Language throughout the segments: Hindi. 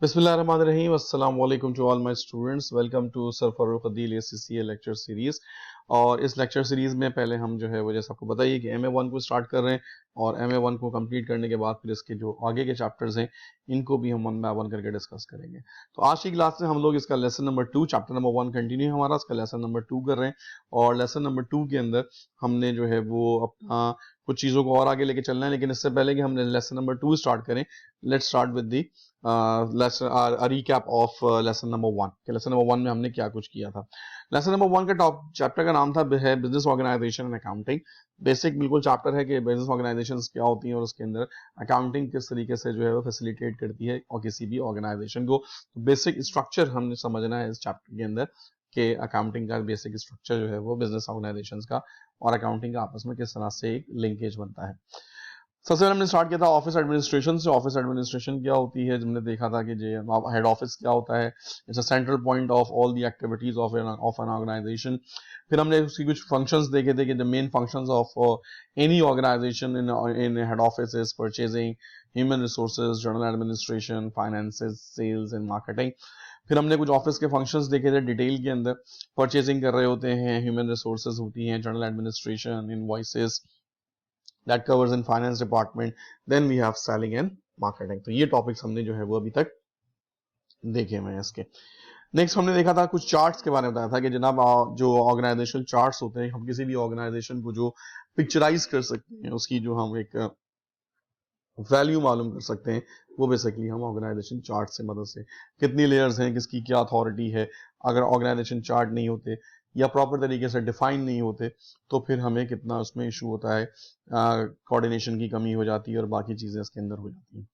बिस्मिल्लाहिर्रहमानिर्रहीम अस्सलाम वालेकुम to all my students. Welcome to sir Farooq Adeel ACCA lecture series. और इस लेक्चर सीरीज में पहले हम जो है वो जैसे आपको बताइए कि MA1 को स्टार्ट कर रहे हैं और MA1 को कंप्लीट करने के बाद फिर इसके जो आगे के चैप्टर्स हैं इनको भी हम वन बाय वन करके डिस्कस करेंगे। तो आज की क्लास में हम लोग इसका lesson number 2 chapter number 1 continue है हमारा, इसका लेसन नंबर 2 कर रहे हैं। और लेसन नंबर 2 के अंदर हमने जो है वो अपना कुछ चीज़ों को और आगे लेके चलना है, लेकिन इससे पहले कि हम लेसन नंबर 2 स्टार्ट करें, let's start with the recap of lesson number 1 कि लेसन नंबर 1 में हमने क्या कुछ किया था। लेसन नंबर 1 का टॉप चैप्टर का नाम था है business organisation and accounting. Basic बिल्कुल चैप्टर है कि बिजनेस ऑर्गेनाइजेशंस क्या होती हैं और उसके अंदर अकाउंटिंग किस तरीके से जो है वो फैसिलिटेट करती है और किसी भी ऑर्गेनाइजेशन को। तो बेसिक स्ट्रक्चर हमने समझना है इस चैप्टर के अंदर कि अकाउंटिंग का बेसिक स्ट्रक्चर जो है वो बिजनेस ऑर्गेनाइजेशंस का और अकाउंटिंग का आपस में किस तरह से एक लिंकेज बनता है। सबसे पहले हमने स्टार्ट किया था ऑफिस एडमिनिस्ट्रेशन से। ऑफिस एडमिनिस्ट्रेशन क्या होती है, हमने देखा था कि हेड ऑफिस क्या होता है, it's a central point of all the activities of an organisation. फिर हमने उसकी कुछ फंक्शंस देखे थे कि the main functions of any organisation in head office is purchasing, human resources, general administration, finances, sales and marketing. फिर हमने कुछ ऑफिस के फंक्शंस देखे थे डिटेल के अंदर। परचेजिंग कर रहे होते हैं, ह्यूमन रिसोर्सेज होती हैं, general administration, invoices that covers in finance department, then we have selling and marketing। तो ये टॉपिक्स हमने जो है वो अभी तक देखे हुए हैं इसके। नेक्स्ट हमने देखा था कुछ चार्ट्स के बारे में बताया था कि जनाब जो ऑर्गेनाइजेशनल चार्ट्स होते हैं, हम किसी भी ऑर्गेनाइजेशन को जो पिक्चराइज कर सकते हैं, उसकी जो हम एक वैल्यू मालूम कर सकते हैं, वो बेसिकली हम ऑर्गेनाइजेशन चार्ट से मदद से, कितनी लेयर्स हैं, किसकी क्या अथॉरिटी है। अगर ऑर्गेनाइजेशन चार्ट नहीं होते या प्रॉपर तरीके से डिफाइन नहीं होते तो फिर हमें कितना उसमें इशू होता है, कोऑर्डिनेशन की कमी हो जाती है और बाकी चीज़ें इसके अंदर हो जाती हैं।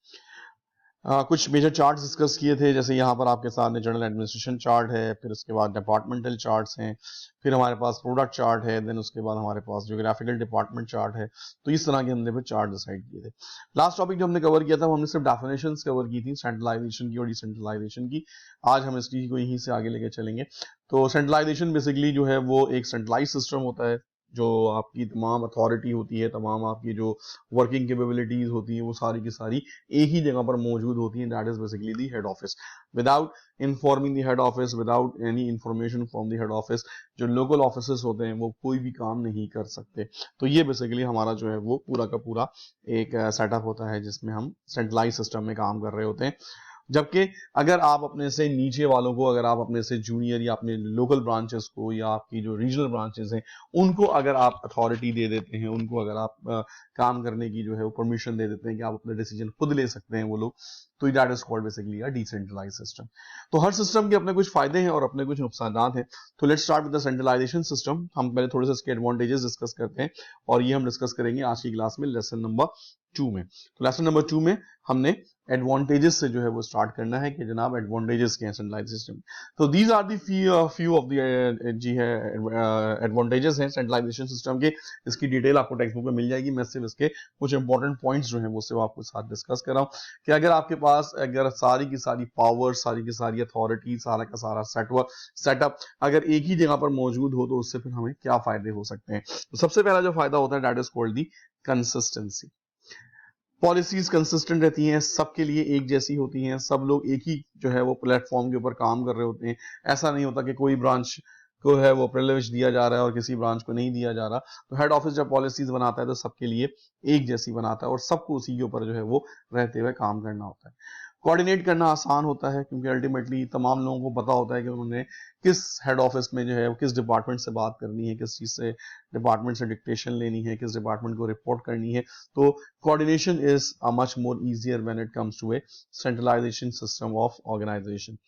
कुछ मेजर चार्ट्स डिस्कस किए थे, जैसे यहाँ पर आपके सामने जनरल एडमिनिस्ट्रेशन चार्ट है, फिर उसके बाद डिपार्टमेंटल चार्ट्स हैं, फिर हमारे पास प्रोडक्ट चार्ट है, देन उसके बाद हमारे पास ज्योग्राफिकल डिपार्टमेंट चार्ट है। तो इस तरह के हमने फिर चार्ट डिसाइड किए थे। लास्ट टॉपिक जो हमने कवर किया था वो हमने सिर्फ डेफिनेशंस कवर की थी, सेंट्रलाइजेशन की और डिसेंट्रलाइजेशन की। आज हम इसकी को यहीं से आगे लेके चलेंगे। तो सेंट्रलाइजेशन बेसिकली जो है वो एक सेंट्रलाइज सिस्टम होता है, जो आपकी तमाम अथॉरिटी होती है, तमाम आपकी जो वर्किंग कैपेबिलिटीज होती हैं, वो सारी की सारी एक ही जगह पर मौजूद होती हैं। That is basically the head office. Without informing the head office, without any information from the head office, जो लोकल ऑफिस होते हैं वो कोई भी काम नहीं कर सकते। तो ये बेसिकली हमारा जो है वो पूरा का पूरा एक सेटअप होता है जिसमें हम सेंट्रलाइज सिस्टम में काम कर रहे होते हैं। जबकि अगर आप अपने से नीचे वालों को, अगर आप अपने से जूनियर या अपने लोकल ब्रांचेस को या आपकी जो रीजनल ब्रांचेस हैं उनको अगर आप अथॉरिटी दे देते हैं, उनको अगर आप काम करने की जो है वो परमिशन दे देते हैं कि आप अपने डिसीजन खुद ले सकते हैं वो लोग, तो that is called basically a decentralise system. तो हर सिस्टम के अपने कुछ फायदे हैं और अपने कुछ नुकसान हैं। तो let's start with the centralisation system. हम पहले थोड़े से इसके एडवांटेजेस डिस्कस करते हैं और ये हम डिस्कस करेंगे आज की क्लास में लेसन नंबर 2 में। तो लेसन नंबर 2 में हमने एडवांटेजेस से जो है वो स्टार्ट करना है कि जनाब एडवांटेजेस क्या हैं सेंट्रलाइज सिस्टम। तो these are the few of the जी है एडवांटेजेस हैं सेंट्रलाइजेशन सिस्टम के। इसकी डिटेल आपको टेक्स्ट बुक में मिल जाएगी। मैं सिर्फ इसके कुछ इंपॉर्टेंट पॉइंट्स जो हैं वो सिर्फ आपको साथ डिस्कस कर रहा हूँ कि अगर आपके पास अगर सारी की सारी पावर, सारी की सारी अथॉरिटी, सारा का सारा सेटअप अगर एक ही जगह पर मौजूद हो तो उससे फिर हमें क्या फायदे हो सकते हैं। तो सबसे पहला जो फायदा होता है that is called the consistency. Policies consistent रहती हैं, सबके लिए एक जैसी होती हैं, सब लोग एक ही जो है वो प्लेटफॉर्म के ऊपर काम कर रहे होते हैं। ऐसा नहीं होता कि कोई ब्रांच को है वो प्रिविलेज दिया जा रहा है और किसी ब्रांच को नहीं दिया जा रहा। तो हेड ऑफिस जब पॉलिसीज बनाता है तो सबके लिए एक जैसी बनाता है और सबको उसी के ऊपर जो है वो रहते हुए काम करना होता है। कोऑर्डिनेट करना आसान होता है क्योंकि अल्टीमेटली तमाम लोगों को पता होता है कि उन्होंने किस हेड ऑफिस में जो है किस डिपार्टमेंट से बात करनी है, किस चीज से डिपार्टमेंट से डिक्टेशन लेनी है, किस डिपार्टमेंट को रिपोर्ट करनी है। तो coordination is a much more easier when it comes to a centralization system of organization।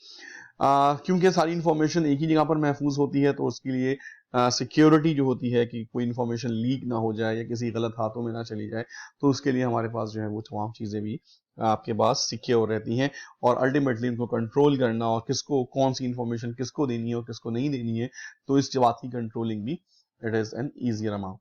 क्योंकि सारी इंफॉर्मेशन एक ही जगह पर महफूज होती है तो उसके लिए सिक्योरिटी जो होती है कि कोई इंफॉर्मेशन लीक ना हो जाए या किसी गलत हाथों में ना चली जाए, तो उसके लिए हमारे पास जो है वो तमाम चीज़ें भी आपके पास सिक्योर रहती हैं। और अल्टीमेटली इनको कंट्रोल करना और किसको कौन सी इंफॉर्मेशन किसको देनी है और किसको नहीं देनी है, तो इस बात की कंट्रोलिंग भी it is an easier amount.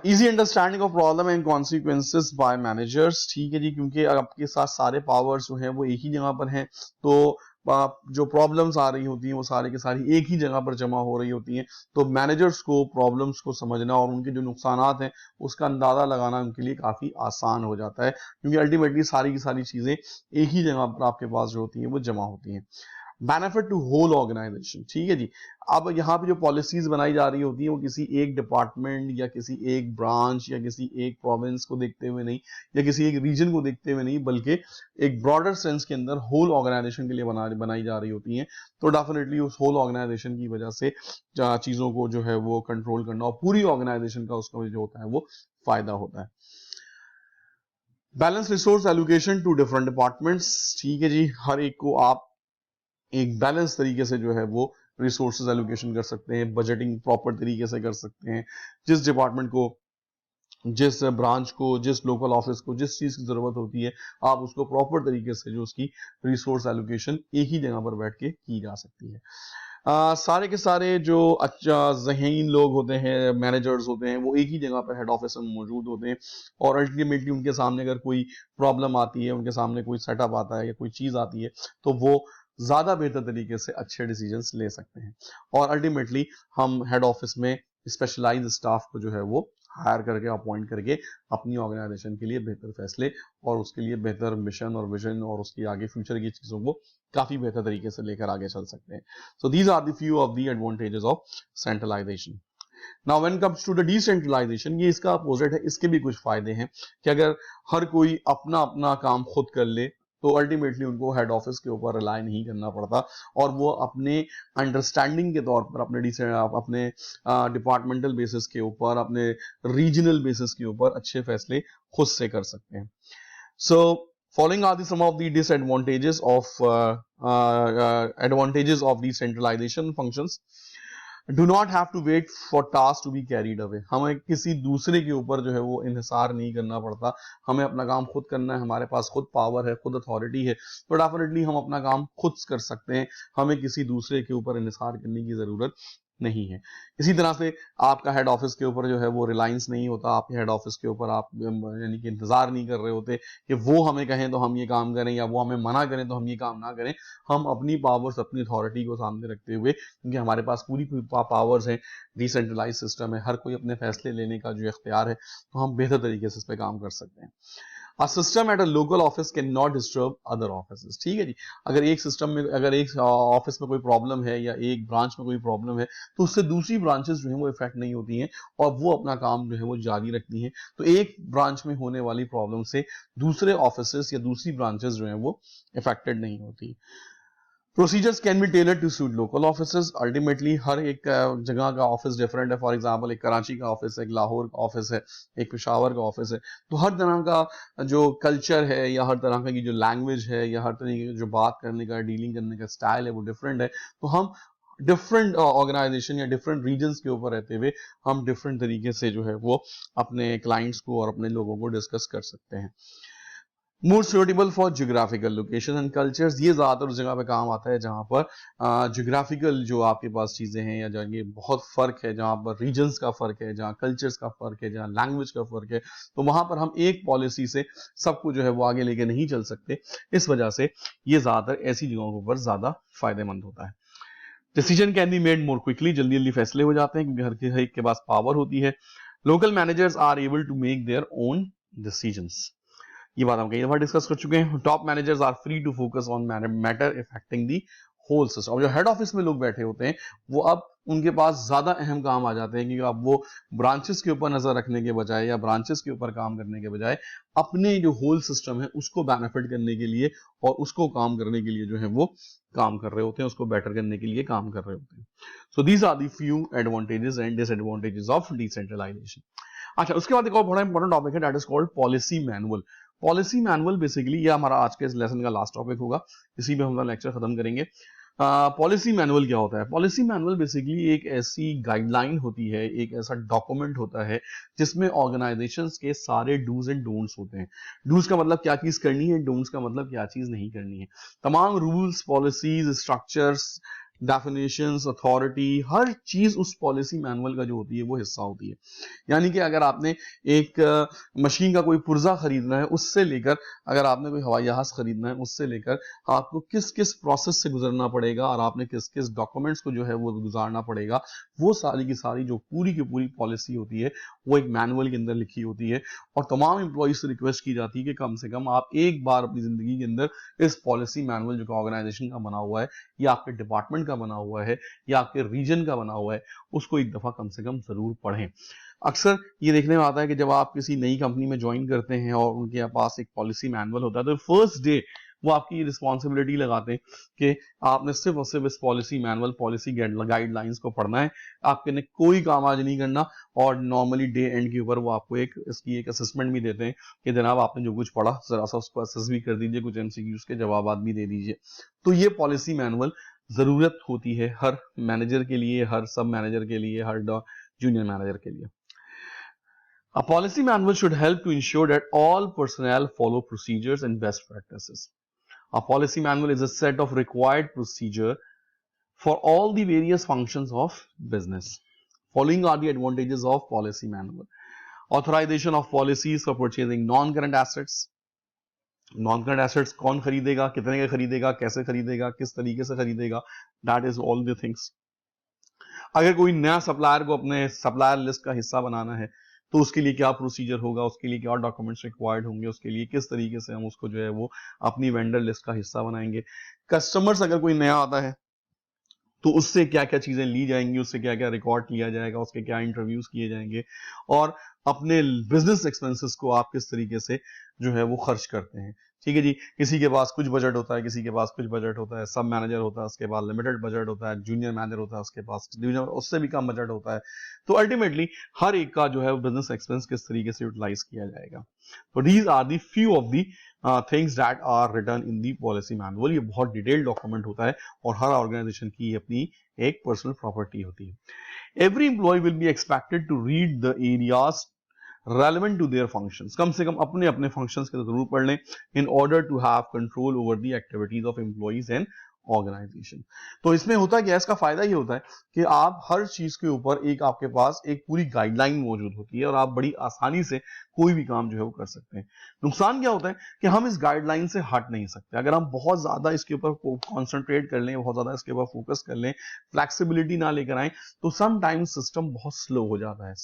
Easy understanding of problem and consequences by managers. ठीक है जी, क्योंकि आपके साथ सारे पावर्स जो हैं वो एक ही जगह पर हैं तो जो प्रॉब्लम्स आ रही होती हैं वो सारी की सारी एक ही जगह पर जमा हो रही होती हैं, तो मैनेजर्स को प्रॉब्लम्स को समझना और उनके जो नुकसानात हैं उसका अंदाजा लगाना उनके लिए काफी आसान हो जाता है, क्योंकि अल्टीमेटली सारी की सारी चीजें एक ही जगह पर आपके पास जो होती हैं वो जमा होती हैं। बेनिफिट टू होल ऑर्गेनाइजेशन, ठीक है जी। अब यहाँ पे जो पॉलिसीज बनाई जा रही होती है वो किसी एक डिपार्टमेंट या किसी एक ब्रांच या किसी एक प्रोविंस को देखते हुए नहीं, या किसी एक रीजन को देखते हुए नहीं, बल्कि एक ब्रॉडर सेंस के अंदर होल ऑर्गेनाइजेशन के लिए बनाई जा रही होती हैं। तो डेफिनेटली उस होल ऑर्गेनाइजेशन की वजह से चीजों को जो है वो कंट्रोल करना और पूरी ऑर्गेनाइजेशन का उसका जो होता है वो फायदा होता है। Balance resource allocation to different departments, ठीक है जी। हर एक को आप एक बैलेंस तरीके से जो है वो रिसोर्सेज एलोकेशन कर सकते हैं, बजटिंग प्रॉपर तरीके से कर सकते हैं। जिस डिपार्टमेंट को, जिस ब्रांच को, जिस लोकल ऑफिस को जिस चीज की जरूरत होती है, आप उसको प्रॉपर तरीके से जो उसकी रिसोर्स एलोकेशन एक ही जगह पर बैठ के की जा सकती है। सारे के सारे जो अच्छा ज़हीन लोग होते हैं, मैनेजर्स होते हैं, वो एक ही जगह पर हेड ऑफिस में मौजूद होते हैं, और अल्टीमेटली उनके सामने अगर कोई प्रॉब्लम आती है, उनके सामने कोई सेटअप आता है या कोई चीज आती है, तो वो ज्यादा बेहतर तरीके से अच्छे डिसीजंस ले सकते हैं। और अल्टीमेटली हम हेड ऑफिस में स्पेशलाइज्ड स्टाफ को जो है वो हायर करके, अपॉइंट करके अपनी ऑर्गेनाइजेशन के लिए बेहतर फैसले और उसके लिए बेहतर मिशन और विजन और उसकी आगे फ्यूचर की चीजों को काफी बेहतर तरीके से लेकर आगे चल सकते हैं। So these are the few of the advantages of centralisation. Now when comes to the decentralisation, ये इसका अपोजिट है। इसके भी कुछ फायदे हैं कि अगर हर कोई अपना अपना काम खुद कर ले, तो अल्टीमेटली उनको हेड ऑफिस के ऊपर रिलाय नहीं करना पड़ता, और वो अपने अंडरस्टैंडिंग के तौर पर अपने डिपार्टमेंटल बेसिस के ऊपर, अपने रीजनल बेसिस के ऊपर अच्छे फैसले खुद से कर सकते हैं। So following are some of the disadvantages of decentralization functions. Do not have to wait for task to be carried away, हमें किसी दूसरे के ऊपर जो है वो इंहिसार नहीं करना पड़ता, हमें अपना काम खुद करना है, हमारे पास खुद पावर है, खुद अथॉरिटी है, तो डेफिनेटली हम अपना काम खुद कर सकते हैं, हमें किसी दूसरे के ऊपर इंहिसार करने की जरूरत नहीं है। इसी तरह से आपका हेड ऑफिस के ऊपर जो है वो रिलायंस नहीं होता, आपके हेड ऑफिस के ऊपर आप यानी कि इंतजार नहीं कर रहे होते कि वो हमें कहें तो हम ये काम करें या वो हमें मना करें तो हम ये काम ना करें। हम अपनी पावर्स, अपनी अथॉरिटी को सामने रखते हुए, क्योंकि हमारे पास पूरी पावर्स हैं, डिसेंट्रलाइज सिस्टम है, हर कोई अपने फैसले लेने का जो इख्तियार है, तो हम बेहतर तरीके से इस पर काम कर सकते हैं। A system at a local office cannot disturb other offices, ठीक है जी। अगर एक सिस्टम में, अगर एक ऑफिस में कोई प्रॉब्लम है या एक ब्रांच में कोई प्रॉब्लम है, तो उससे दूसरी ब्रांचेस जो है वो इफेक्ट नहीं होती हैं और वो अपना काम जो है वो जारी रखती हैं। तो एक ब्रांच में होने वाली प्रॉब्लम से दूसरे ऑफिसेस या दूसरी ब्रांचेस जो है वो इफेक्टेड नहीं होती। Procedures can be tailor to suit local offices, ultimately हर एक जगह का ऑफिस डिफरेंट है। फॉर एग्जांपल एक कराची का ऑफिस है, एक लाहौर का ऑफिस है, एक पेशावर का ऑफिस है, तो हर तरह का जो कल्चर है या हर तरह की जो लैंग्वेज है या हर तरह की जो बात करने का, डीलिंग करने का स्टाइल है वो डिफरेंट है। तो हम डिफरेंट ऑर्गेनाइजेशन या डिफरेंट रीजन्स के ऊपर रहते हुए हम डिफरेंट तरीके से जो है वो अपने क्लाइंट्स को और अपने लोगों को डिस्कस कर सकते हैं। More suitable for geographical location and cultures, ये ज्यादातर उस जगह पे काम आता है जहां पर जियोग्राफिकल जो आपके पास चीजें हैं या जहाँ ये बहुत फर्क है, जहां पर रीजन्स का फर्क है, जहां कल्चर्स का फर्क है, जहां लैंग्वेज का फर्क है, तो वहां पर हम एक पॉलिसी से सबको जो है वो आगे लेके नहीं चल सकते। इस वजह से ये ज्यादातर ऐसी जगहों के ऊपर ज्यादा फायदेमंद होता है। Decision can be made more quickly, जल्दी जल्दी फैसले हो जाते हैं क्योंकि हर एक के पास पावर होती है। Local managers are able to make their own decisions, ये बात हम कई दफा डिस्कस कर चुके हैं। Top managers are free to focus on matter effecting the whole system. जो हेड ऑफिस में लोग बैठे होते हैं वो अब उनके पास ज्यादा अहम काम आ जाते हैं, क्योंकि अब वो ब्रांचेस के ऊपर नजर रखने के बजाय या ब्रांचेस के ऊपर काम करने के बजाय अपने जो होल सिस्टम है उसको बेनिफिट करने के लिए और उसको काम करने के लिए जो है वो काम कर रहे होते हैं, उसको बेटर करने के लिए काम कर रहे होते हैं। So these are the few advantages and disadvantages of decentralisation. अच्छा, उसके बाद एक और बड़ा इंपॉर्टेंट टॉपिक है, that is called policy manual. Policy manual basically ये हमारा आज के इस लेसन का लास्ट टॉपिक होगा, इसी पे हम लोग लेक्चर खत्म करेंगे। पॉलिसी मैनुअल क्या होता है? पॉलिसी मैनुअल बेसिकली एक ऐसी गाइडलाइन होती है, एक ऐसा डॉक्यूमेंट होता है जिसमें ऑर्गेनाइजेशंस के सारे डूज एंड डोंट्स होते हैं। डूज का मतलब क्या चीज करनी है, डोंट्स का मतलब क्या चीज नहीं करनी है। तमाम rules, policies, structures, definitions, authority, हर चीज उस पॉलिसी मैनुअल का जो होती है वो हिस्सा होती है। यानी कि अगर आपने एक मशीन का कोई पुर्जा खरीदना है उससे लेकर, अगर आपने कोई हवाई जहाज खरीदना है उससे लेकर, आपको किस किस प्रोसेस से गुजरना पड़ेगा और आपने किस किस डॉक्यूमेंट्स को जो है वो गुजारना पड़ेगा, वो सारी की सारी जो पूरी की पूरी पॉलिसी होती है वो एक मैनुअल के अंदर लिखी होती है। और तमाम एम्प्लॉइज से रिक्वेस्ट की जाती है कि कम से कम आप एक बार अपनी जिंदगी के अंदर इस पॉलिसी मैनुअल जो ऑर्गेनाइजेशन का बना हुआ है या आपके डिपार्टमेंट का बना हुआ है या आपके रीजन का बना हुआ है उसको एक दफा कम से कम जरूर पढ़ें। अक्सर ये देखने में आता है कि जब आप किसी नई कंपनी में ज्वाइन करते हैं और उनके पास एक पॉलिसी मैनुअल होता है तो फर्स्ट डे वो आपकी ये रिस्पॉन्सिबिलिटी लगाते हैं कि आपने सिर्फ और सिर्फ इस पॉलिसी मैनुअल, पॉलिसी गाइडलाइंस को पढ़ना है, आपके ने कोई काम आज नहीं करना। और नॉर्मली डे एंड के ऊपर वो आपको एक इसकी एक असेसमेंट भी देते हैं कि जनाब आपने जो कुछ पढ़ा जरा सा उसको असेस भी कर दीजिए, कुछ एमसीक्यूज के जवाब भी दे दीजिए। तो ये पॉलिसी मैनुअल जरूरत होती है हर मैनेजर के लिए, हर सब मैनेजर के लिए, हर जूनियर मैनेजर के लिए। A policy manual should help to ensure that all personnel follow procedures and best practices. A policy manual is a set of required procedure for all the various functions of business. Following are the advantages of policy manual. Authorization of policies for purchasing non-current assets. Non-current assets कौन खरीदेगा, कितने का खरीदेगा, कैसे खरीदेगा, किस तरीके से खरीदेगा, that is all the things. अगर कोई नया सप्लायर को अपने सप्लायर लिस्ट का हिस्सा बनाना है तो उसके लिए क्या प्रोसीजर होगा, उसके लिए क्या डॉक्यूमेंट्स रिक्वायर्ड होंगे, उसके लिए किस तरीके से हम उसको जो है वो अपनी वेंडर लिस्ट का हिस्सा बनाएंगे। कस्टमर्स अगर कोई नया आता है तो उससे क्या क्या चीजें ली जाएंगी, उससे क्या क्या रिकॉर्ड लिया जाएगा, उसके क्या इंटरव्यूज किए जाएंगे, और अपने बिजनेस एक्सपेंसेस को आप किस तरीके से जो है वो खर्च करते हैं। ठीक है जी, किसी के पास कुछ बजट होता है, किसी के पास कुछ बजट होता है, सब मैनेजर होता है उसके पास लिमिटेड बजट होता है, जूनियर मैनेजर होता है उसके पास डिवीजन उससे भी कम बजट होता है। तो अल्टीमेटली हर एक का जो है बिजनेस एक्सपेंस किस तरीके से यूटिलाइज किया जाएगा। तो these are the few of the things that are written in the policy manual. ये बहुत डिटेल्ड डॉक्यूमेंट होता है और हर ऑर्गेनाइजेशन की अपनी एक पर्सनल प्रॉपर्टी होती है। Every employ will be expected to read the areas relevant to their functions. कम से कम अपने अपने functions के जरूर पढ़ लें in order to have control over the activities of employees and organisation. तो इसमें होता क्या है, इसका फायदा ये होता है कि आप हर चीज के ऊपर एक आपके पास एक पूरी गाइडलाइन मौजूद होती है और आप बड़ी आसानी से कोई भी काम जो है वो कर सकते हैं। नुकसान क्या होता है कि हम इस गाइडलाइन से हट नहीं सकते। अगर हम बहुत ज्यादा इसके ऊपर कॉन्सेंट्रेट कर लें, बहुत ज्यादा इसके ऊपर फोकस कर लें, फ्लेक्सिबिलिटी ना लेकर आए तो समटाइम्स सिस्टम बहुत स्लो हो जाता है।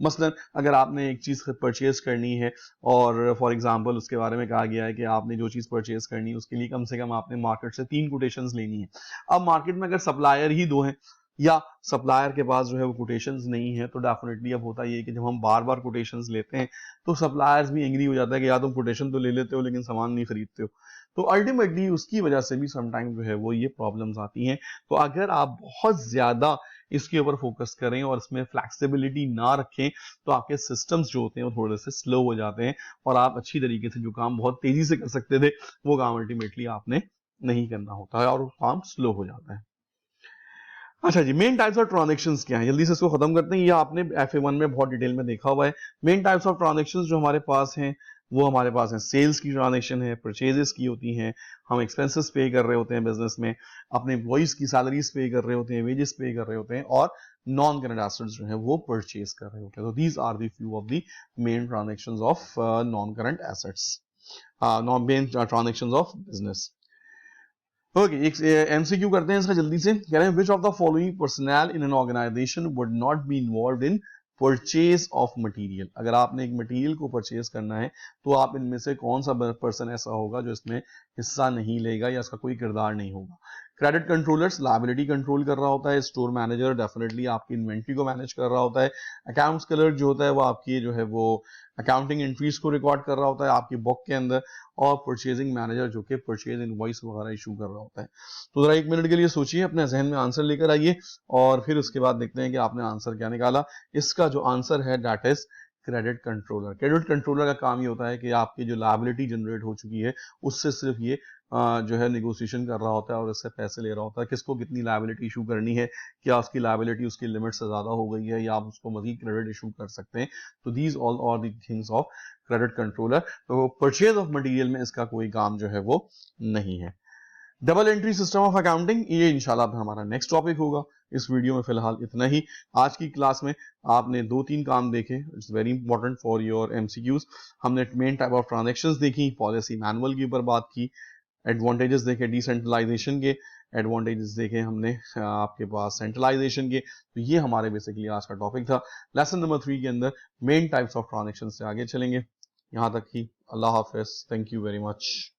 मसलन अगर आपने एक चीज परचेज करनी है और फॉर एग्जांपल उसके बारे में कहा गया है कि आपने जो चीज परचेज करनी है उसके लिए कम से कम आपने मार्केट से 3 कोटेशंस लेनी है। अब मार्केट में अगर सप्लायर ही 2 हैं या सप्लायर के पास जो है वो कोटेशंस नहीं है तो डेफिनेटली अब होता ये है कि जब हम बार बार कोटेशंस लेते हैं तो सप्लायर्स भी एंग्री हो जाता है कि यार तुम कोटेशन तो ले लेते हो लेकिन सामान नहीं खरीदते हो। तो अल्टीमेटली उसकी वजह से भी समटाइम जो है वो ये प्रॉब्लम्स आती हैं। तो अगर आप बहुत ज्यादा इसके ऊपर फोकस करें और इसमें फ्लेक्सिबिलिटी ना रखें तो आपके सिस्टम्स जो होते हैं वो थोड़े से स्लो हो जाते हैं और आप अच्छी तरीके से जो काम बहुत तेजी से कर सकते थे वो काम अल्टीमेटली आपने नहीं करना होता है और वो काम स्लो हो जाता है। अच्छा जी, मेन टाइप्स ऑफ ट्रांजैक्शंस क्या है, जल्दी से इसको खत्म करते हैं। ये आपने FA1 में बहुत डिटेल में देखा हुआ है। मेन टाइप्स ऑफ ट्रांजैक्शंस जो हमारे पास हैं वो हमारे पास है सेल्स की ट्रांजैक्शन है, परचेजेस की होती हैं, हम एक्सपेंसेस पे कर रहे होते हैं बिजनेस में, अपने एम्प्लॉइज की सैलरीज पे कर रहे होते हैं, वेजेस पे कर रहे होते हैं, और नॉन करंट एसेट्स जो है वो परचेज कर रहे होते हैं। तो these are the few of the main transactions of non current assets, non main transactions of business. Okay, एक एमसीक्यू करते हैं इसका जल्दी से। कह रहे हैं which of the following personal in an organisation would not be involved in purchase of material. अगर आपने एक मटेरियल को परचेज करना है तो आप इनमें से कौन सा पर्सन ऐसा होगा जो इसमें हिस्सा नहीं लेगा या इसका कोई किरदार नहीं होगा। क्रेडिट कंट्रोलर्स लायबिलिटी कंट्रोल कर रहा होता है, स्टोर मैनेजर डेफिनेटली आपकी इन्वेंट्री को मैनेज कर रहा होता है, अकाउंट्स क्लर्क जो होता है वो आपकी जो है वो अकाउंटिंग एंट्रीज को रिकॉर्ड कर रहा होता है आपकी बुक के अंदर, और परचेजिंग मैनेजर जो कि परचेज इनवॉइस वगैरह इशू कर रहा होता है। तो जरा 1 मिनट के लिए सोचिए, अपने जहन में आंसर लेकर आइए और फिर उसके बाद देखते हैं कि आपने आंसर क्या निकाला। इसका जो आंसर है that is credit controller. Credit controller का काम ये होता है कि आपकी जो लायबिलिटी जनरेट हो चुकी है उससे सिर्फ ये जो है नेगोशिएशन कर रहा होता है और इससे पैसे ले रहा होता है, किसको कितनी लायबिलिटी इशू करनी है, क्या उसकी लायबिलिटी उसकी लिमिट से ज्यादा हो गई है या आप उसको मजीद क्रेडिट इशू कर सकते हैं। तो these all are the things of credit controller. तो परचेज ऑफ मटेरियल में इसका कोई काम जो है वो नहीं है। Double entry system of accounting, ये इंशाल्लाह हमारा नेक्स्ट टॉपिक होगा। इस वीडियो में फिलहाल इतना ही। आज की क्लास में आपने 2-3 काम देखे, it's very important for your MCQs. हमने मेन टाइप ऑफ ट्रांजेक्शन्स देखी, पॉलिसी मैनुअल के ऊपर बात की, एडवांटेजेस देखे डिसेंट्रलाइजेशन के, एडवांटेजेस देखे हमने आपके पास सेंट्रलाइजेशन के। तो ये हमारे बेसिकली आज का टॉपिक था। लेसन नंबर 3 के अंदर मेन टाइप्स ऑफ ट्रांजेक्शन से आगे चलेंगे। यहाँ तक ही, अल्लाह हाफिज, थैंक यू वेरी मच।